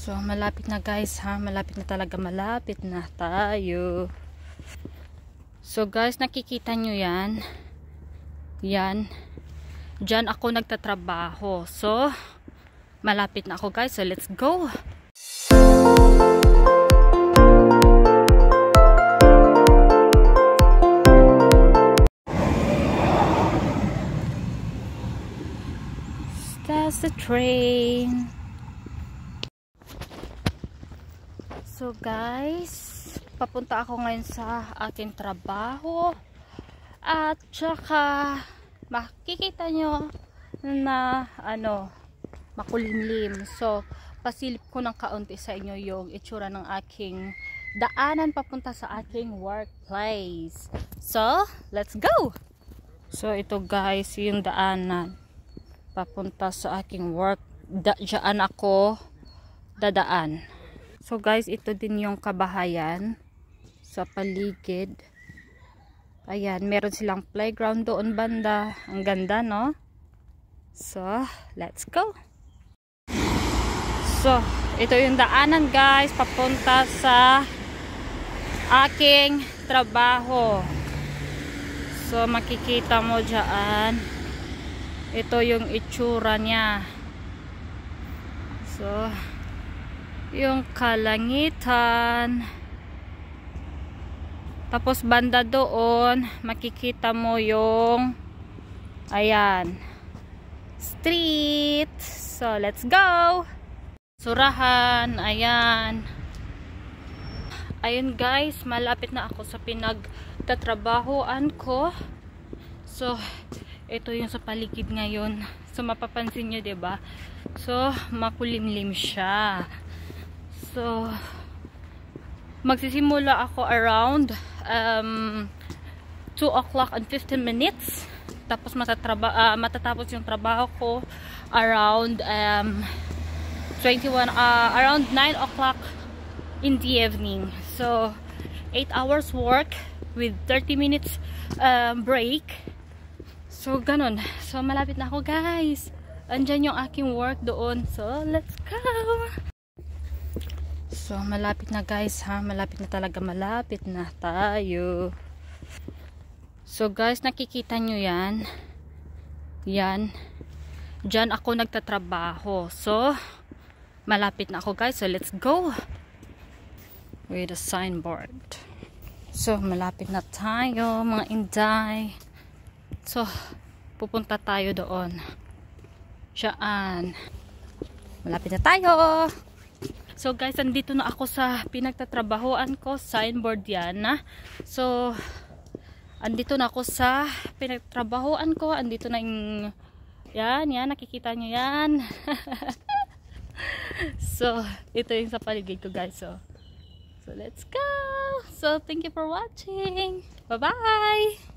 So, malapit na guys ha. Malapit na talaga. Malapit na tayo. So guys, nakikita nyo yan. Yan. Diyan ako nagtatrabaho. So, malapit na ako guys. So, let's go. That's the train. So guys, papunta ako ngayon sa aking trabaho. At saka makikita nyo na makulimlim. So, pasilip ko ng kaunti sa inyo yung itsura ng aking daanan papunta sa aking workplace. So, let's go! So, ito guys, yung daanan papunta sa aking work. Diyan ako dadaan. So guys, ito din yung kabahayan sa paligid. Ayan, meron silang playground doon banda. Ang ganda, no? So, let's go. So, ito yung daanan guys, papunta sa aking trabaho. So, makikita mo dyan. Ito yung itsura niya. So, yung kalangitan. Tapos banda doon, makikita mo yung ayan, street. So, let's go. Surahan, ayan. Ayun guys, malapit na ako sa pinagtatrabahoan ko. So, ito yung sa paligid ngayon. So, mapapansin nyo, diba? So, makulimlim siya. So, magsisimula ako around 2 o'clock and 15 minutes. Tapos matatapos yung trabaho ko around around 9 o'clock in the evening. So, 8 hours work with 30 minutes break. So, ganun. So, malapit na ako guys. Andyan yung aking work doon. So, let's go! So, malapit na guys ha. Malapit na talaga. Malapit na tayo. So, guys, nakikita nyo yan. Yan. Diyan ako nagtatrabaho. So, malapit na ako guys. So, let's go! With a signboard. So, malapit na tayo mga inday. So, pupunta tayo doon. Siyaan. Malapit na tayo. So guys, andito na ako sa pinagtatrabahoan ko. Signboard yan na. So, andito na ako sa pinagtatrabahoan ko. Andito na yung yan, nakikita nyo yan. So, ito yung sa paligid ko guys. So, let's go. So, thank you for watching. Bye-bye.